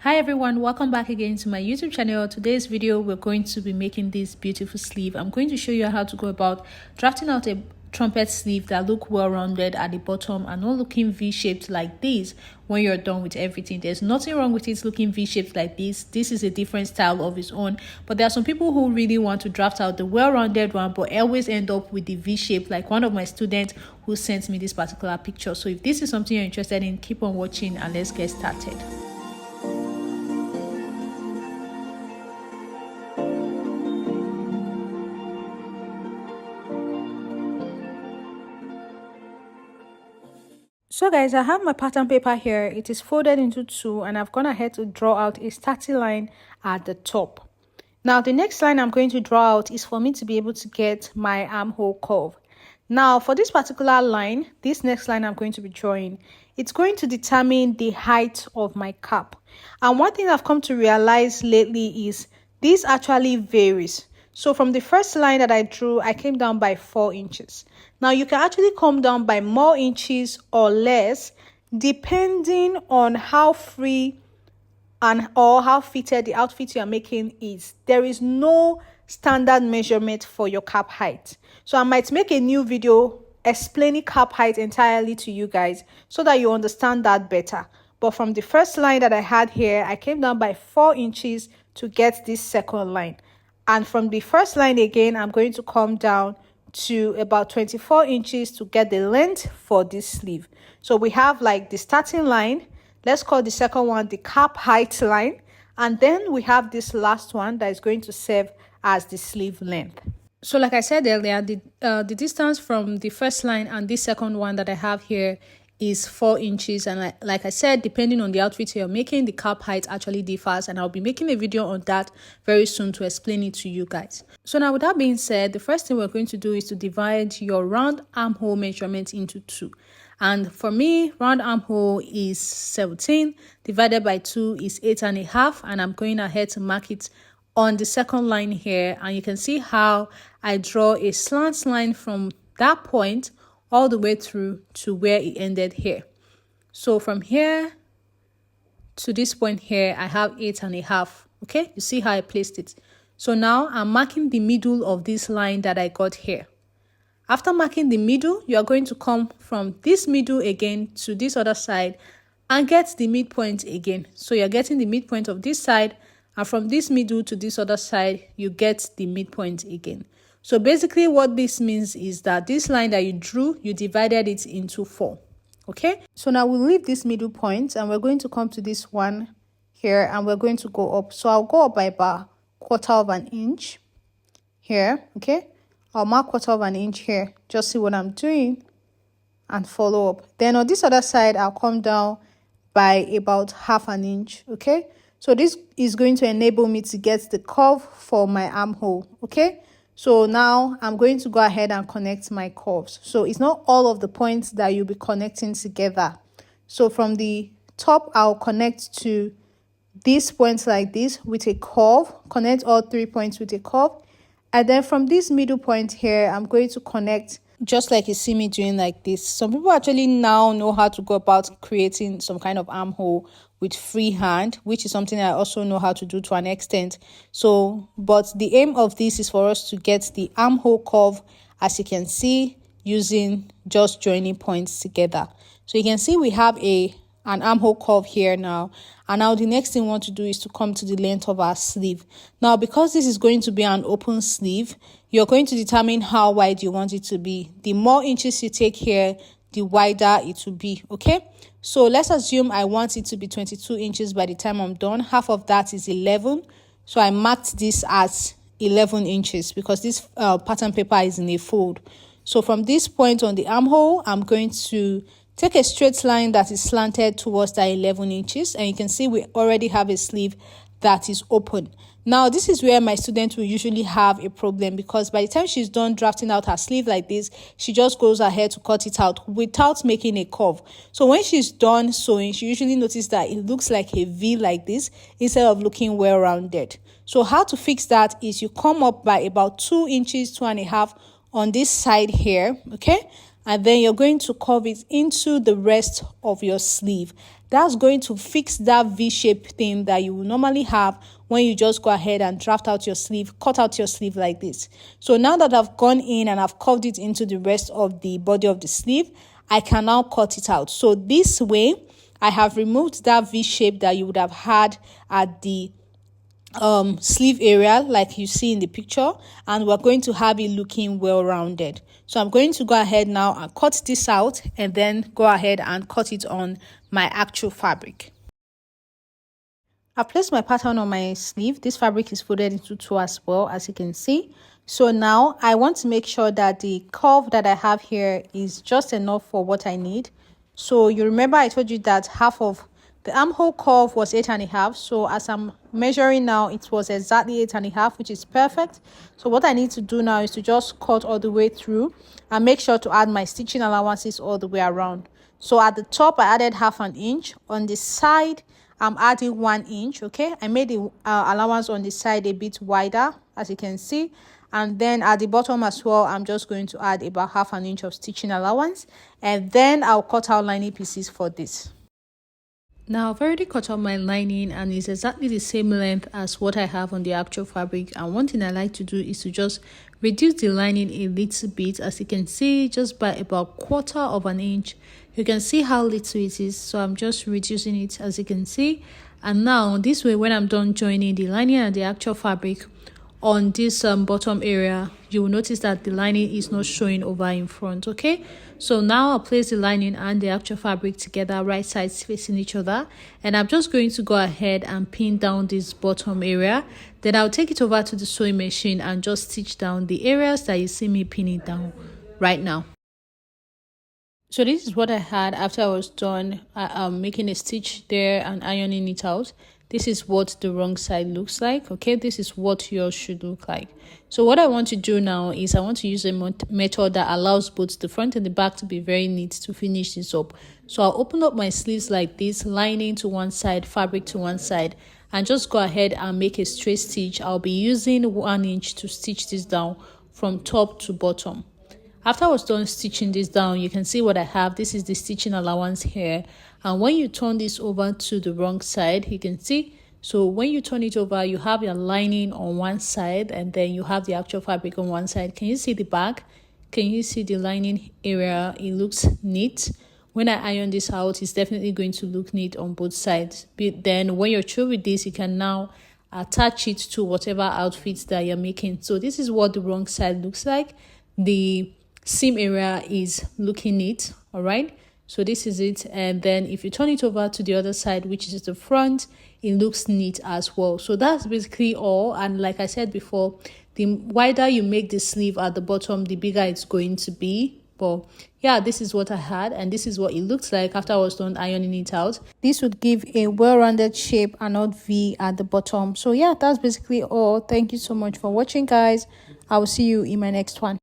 Hi everyone, welcome back again to my YouTube channel. Today's video we're going to be making this beautiful sleeve. I'm going to show you how to go about drafting out a trumpet sleeve that look well rounded at the bottom and not looking V-shaped like this when you're done with everything. There's nothing wrong with it looking V-shaped like this. This is a different style of its own, but there are some people who really want to draft out the well-rounded one but always end up with the V-shape, like one of my students who sent me this particular picture. So if this is something you're interested in, keep on watching and let's get started. So guys, I have my pattern paper here. It is folded into two and I've gone ahead to draw out a starting line at the top. Now the next line I'm going to draw out is for me to be able to get my armhole curve. Now for this particular line, this next line I'm going to be drawing, it's going to determine the height of my cap. And one thing I've come to realize lately is this actually varies. So from the first line that I drew, I came down by 4 inches. Now you can actually come down by more inches or less depending on how free or how fitted the outfit you are making is. There is no standard measurement for your cap height. So I might make a new video explaining cap height entirely to you guys so that you understand that better. But from the first line that I had here, I came down by 4 inches to get this second line. And from the first line again, I'm going to come down to about 24 inches to get the length for this sleeve. So we have like the starting line. Let's call the second one the cap height line. And then we have this last one that is going to serve as the sleeve length. So like I said earlier, the distance from the first line and this second one that I have here is 4 inches, and like I said, depending on the outfit you're making, the cap height actually differs, and I'll be making a video on that very soon to explain it to you guys. So now with that being said, the first thing we're going to do is to divide your round armhole measurement into 2. And for me, round armhole is 17 divided by 2 is 8.5, and I'm going ahead to mark it on the second line here, and you can see how I draw a slant line from that point all the way through to where it ended here. So from here to this point here, I have 8.5. Okay, you see how I placed it. So now I'm marking the middle of this line that I got here. After marking the middle, you are going to come from this middle again to this other side and get the midpoint again. So you're getting the midpoint of this side, and from this middle to this other side, you get the midpoint again. So basically what this means is that this line that you drew, you divided it into 4. Okay, so now we'll leave this middle point and we're going to come to this one here and we're going to go up. So I'll go up by about 1/4 inch here. Okay, I'll mark 1/4 inch here, just see what I'm doing and follow up. Then on this other side, I'll come down by about 1/2 inch. Okay, so this is going to enable me to get the curve for my armhole. Okay, so now I'm going to go ahead and connect my curves. So it's not all of the points that you'll be connecting together. So from the top, I'll connect to these points like this with a curve, connect all 3 points with a curve. And then from this middle point here, I'm going to connect just like you see me doing like this. Some people actually now know how to go about creating some kind of armhole with freehand, which is something I also know how to do to an extent. So, but the aim of this is for us to get the armhole curve, as you can see, using just joining points together. So you can see we have an armhole curve here now. And now the next thing we want to do is to come to the length of our sleeve. Now, because this is going to be an open sleeve, you're going to determine how wide you want it to be. The more inches you take here, the wider it will be. Okay, so let's assume I want it to be 22 inches by the time I'm done. Half of that is 11. So I marked this as 11 inches because this pattern paper is in a fold. So from this point on the armhole, I'm going to take a straight line that is slanted towards that 11 inches. And you can see we already have a sleeve that is open. Now, this is where my student will usually have a problem, because by the time she's done drafting out her sleeve like this, she just goes ahead to cut it out without making a curve. So when she's done sewing, she usually notices that it looks like a V like this instead of looking well rounded. So how to fix that is you come up by about 2 inches, 2.5 on this side here. Okay, and then you're going to curve it into the rest of your sleeve. that's going to fix that V-shape thing that you will normally have when you just go ahead and draft out your sleeve, cut out your sleeve like this. So now that I've gone in and I've curved it into the rest of the body of the sleeve, I can now cut it out. So this way, I have removed that V shape that you would have had at the sleeve area like you see in the picture, and we're going to have it looking well rounded. So I'm going to go ahead now and cut this out and then go ahead and cut it on my actual fabric. I've placed my pattern on my sleeve. This fabric is folded into two as well, as you can see. So now I want to make sure that the curve that I have here is just enough for what I need. So you remember I told you that half of the armhole curve was 8.5. So as I'm measuring now, it was exactly 8.5, which is perfect. So what I need to do now is to just cut all the way through and make sure to add my stitching allowances all the way around. So at the top, I added 1/2 inch. On the side, I'm adding 1 inch. Okay, I made the allowance on the side a bit wider, as you can see. And then at the bottom as well, I'm just going to add about 1/2 inch of stitching allowance, and then I'll cut out lining pieces for this. Now I've already cut out my lining and it's exactly the same length as what I have on the actual fabric. And one thing I like to do is to just reduce the lining a little bit, as you can see, just by about 1/4 inch. You can see how little it is, so I'm just reducing it, as you can see. And now this way, when I'm done joining the lining and the actual fabric on this bottom area, you will notice that the lining is not showing over in front. Okay, so now I'll place the lining and the actual fabric together, right sides facing each other, and I'm just going to go ahead and pin down this bottom area. Then I'll take it over to the sewing machine and just stitch down the areas that you see me pinning down right now. So this is what I had after I was done making a stitch there and ironing it out. This is what the wrong side looks like. Okay, this is what yours should look like. So what I want to do now is I want to use a method that allows both the front and the back to be very neat to finish this up. So I'll open up my sleeves like this, lining to one side, fabric to one side, and just go ahead and make a straight stitch. I'll be using 1 inch to stitch this down from top to bottom. After I was done stitching this down, you can see what I have. This is the stitching allowance here. And when you turn this over to the wrong side, you can see. So when you turn it over, you have your lining on one side and then you have the actual fabric on one side. Can you see the back? Can you see the lining area? It looks neat. When I iron this out, it's definitely going to look neat on both sides. But then when you're through with this, you can now attach it to whatever outfits that you're making. So this is what the wrong side looks like. The seam area is looking neat. All right, so this is it. And then if you turn it over to the other side, which is the front, it looks neat as well. So that's basically all. And like I said before, the wider you make the sleeve at the bottom, the bigger it's going to be. But yeah, this is what I had, and this is what it looks like after I was done ironing it out. This would give a well-rounded shape and not V at the bottom. So yeah, that's basically all. Thank you so much for watching, guys. I will see you in my next one.